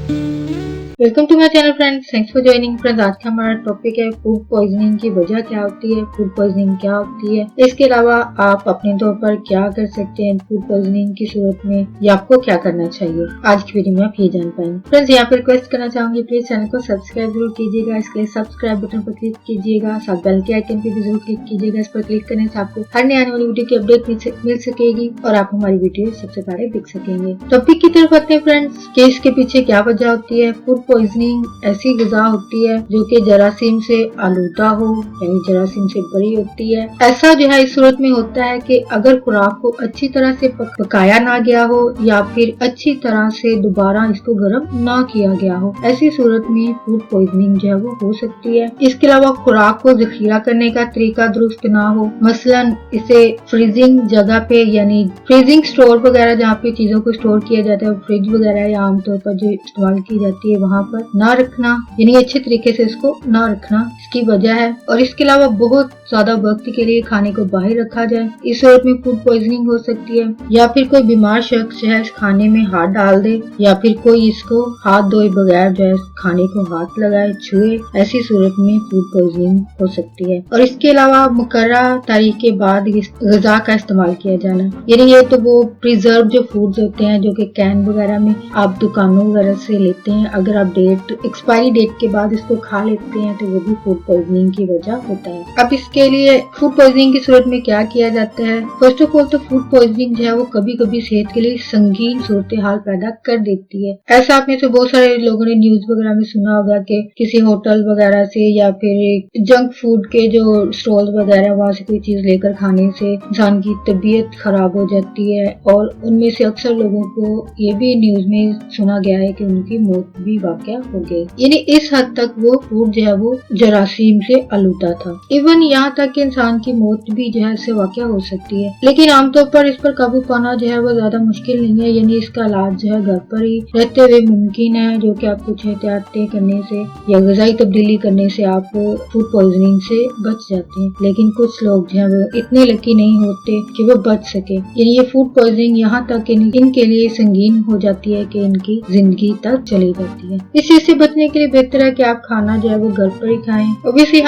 Welcome to my channel friends, thanks for joining friends. आज का हमारा टॉपिक है फूड पॉइजनिंग की वजह क्या होती है, फूड पॉइजनिंग क्या होती है, इसके अलावा आप अपने तौर पर क्या कर सकते हैं फूड पॉइजनिंग की सूरत में, या आपको क्या करना चाहिए। आज की वीडियो में आप ये जान पाएंगे। फ्रेंड्स यहाँ पर रिक्वेस्ट करना चाहूंगी, प्लीज चैनल को सब्सक्राइब जरूर कीजिएगा। इसके लिए सब्सक्राइब बटन पर क्लिक कीजिएगा, साथ बेल के आइकन पर भी जरूर क्लिक कीजिएगा। इस पर क्लिक करने से आपको हर नई आने वाली वीडियो की अपडेट मिल सकेगी और आप हमारी वीडियो सबसे पहले देख सकेंगे। टॉपिक की तरफ आते हैं फ्रेंड्स, कि इसके पीछे क्या वजह होती है। फूड पॉइजनिंग ऐसी ग़िज़ा होती है जो कि जरासीम से आलूदा हो, यानी जरासीम से बड़ी होती है। ऐसा जो है इस सूरत में होता है कि अगर खुराक को अच्छी तरह से पकाया ना गया हो या फिर अच्छी तरह से दोबारा इसको गर्म ना किया गया हो, ऐसी सूरत में फूड पॉइजनिंग जो है वो हो सकती है। इसके अलावा खुराक को जखीरा करने का तरीका दुरुस्त ना हो, मसलन इसे फ्रीजिंग जगह पे, यानी फ्रीजिंग स्टोर वगैरह जहाँ पे चीजों को स्टोर किया जाता है, फ्रिज वगैरह या आमतौर पर जो इस्तेमाल की जाती है वहाँ पर ना रखना, यानी अच्छे तरीके से इसको ना रखना इसकी वजह है। और इसके अलावा बहुत ज्यादा वक्त के लिए खाने को बाहर रखा जाए, इस सूरत में फूड पॉइजनिंग हो सकती है। या फिर कोई बीमार शख्स जो है इस खाने में हाथ डाल दे, या फिर कोई इसको हाथ धोए बगैर जो है खाने को हाथ लगाए छुए, ऐसी सूरत में फूड पॉइजनिंग हो सकती है। और इसके अलावा मुकर्रा तारीख के बाद ग़िज़ा का इस्तेमाल किया जाना, यानी ये तो वो प्रिजर्व जो फूड्स होते हैं जो कि कैन वगैरह में आप दुकानों वगैरह से लेते हैं, अगर आप एक्सपायरी डेट के बाद इसको खा लेते हैं तो वो भी फूड पॉइजनिंग की वजह होता है। अब इसके लिए फूड पॉइजनिंग की सूरत में क्या किया जाता है। फर्स्ट ऑफ ऑल तो फूड पॉइजनिंग जो है वो कभी कभी सेहत के लिए संगीन सूरत हाल पैदा कर देती है। ऐसा आप में से बहुत सारे लोगों ने न्यूज वगैरह में सुना होगा कि किसी होटल वगैरह से या फिर जंक फूड के जो स्टॉल वगैरह वहाँ से कोई चीज लेकर खाने से इंसान की तबीयत खराब हो जाती है, और उनमें से अक्सर लोगों को ये भी न्यूज में सुना गया है कि उनकी मौत भी वाकया हो गई। यानी इस हद तक वो फूड जो है वो जरासीम से आलूदा था। इवन यहाँ तक कि इंसान की मौत भी जो है इससे वाकया हो सकती है। लेकिन आमतौर पर इस पर काबू पाना जो है वो ज्यादा मुश्किल नहीं है, यानी इसका इलाज जो है घर पर ही रहते हुए मुमकिन है, जो कि आप कुछ एहतियातें करने से या ग़िज़ाई तब्दीली करने से आप फूड पॉइजनिंग से बच जाते हैं। लेकिन कुछ लोग जो है वो इतने लकी नहीं होते कि वो बच सके, यानी ये फूड पॉइजनिंग यहाँ तक इनके लिए संगीन हो जाती है कि इनकी जिंदगी तक चली जाती है। इस चीज से बचने के लिए बेहतर है कि आप खाना जो है वो घर पर ही खाएं। ऑब्वियसली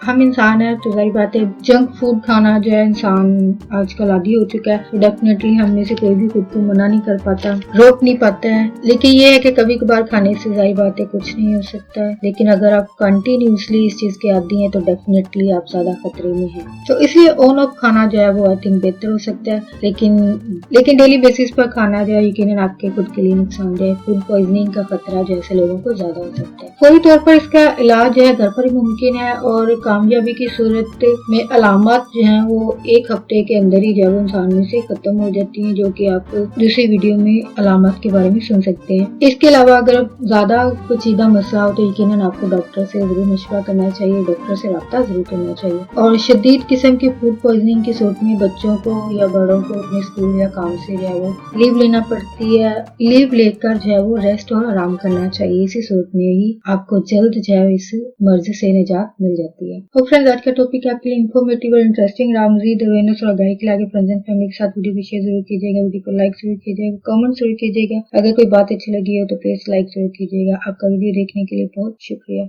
हम इंसान है तो जाहिर बात है जंक फूड खाना जो है इंसान आजकल आदी हो चुका है, तो डेफिनेटली हम में से कोई भी खुद को मना नहीं कर पाता, रोक नहीं पाता है। लेकिन ये है कि कभी कभार खाने से जाहिर बात है कुछ नहीं हो सकता है, लेकिन अगर आप कंटिन्यूसली इस चीज के आदी हैं तो डेफिनेटली आप ज्यादा खतरे में हैं। तो इसलिए ऑन ऑफ खाना जो है वो आई थिंक बेहतर हो सकता है, लेकिन डेली बेसिस पर खाना जो है यकीनन आपके खुद के लिए नुकसानदेह है। फूड पॉइजनिंग का खतरा जो ऐसे लोगों को ज्यादा हो सकता है। फौरी तौर पर इसका इलाज जो है घर पर ही मुमकिन है, और कामयाबी की सूरत में अलामत जो है वो एक हफ्ते के अंदर ही जब इंसान में से खत्म हो जाती है, जो कि आप दूसरी वीडियो में अलामत के बारे में सुन सकते हैं। इसके अलावा अगर ज्यादा पेचीदा मसला हो तो यकीनन आपको डॉक्टर से जरूर मशवरा करना चाहिए, डॉक्टर से राब्ता जरूर करना चाहिए। और शदीद किस्म की फूड पॉइजनिंग की सूरत में बच्चों को या बड़ों को अपने स्कूल या काम से जो है वो लीव लेना पड़ती है। लीव लेकर जो है वो रेस्ट और आराम करना चाहिए। इसी सूरत में ही आपको जल्द जो है इस मर्ज से निजात मिल जाती है। तो फ्रेंड्स आज का टॉपिक आपके लिए इन्फॉर्मेटिव और इंटरेस्टिंग रहा। मजीद अवेयरनेस और आगाही के लिए आगे फ्रेंड्स एंड फैमिली के साथ वीडियो को शेयर जरूर कीजिएगा, वीडियो को लाइक जरूर कीजिएगा, कमेंट जरूर कीजिएगा। अगर कोई बात अच्छी लगी हो तो प्लीज लाइक जरूर कीजिएगा। आपका वीडियो देखने के लिए बहुत शुक्रिया।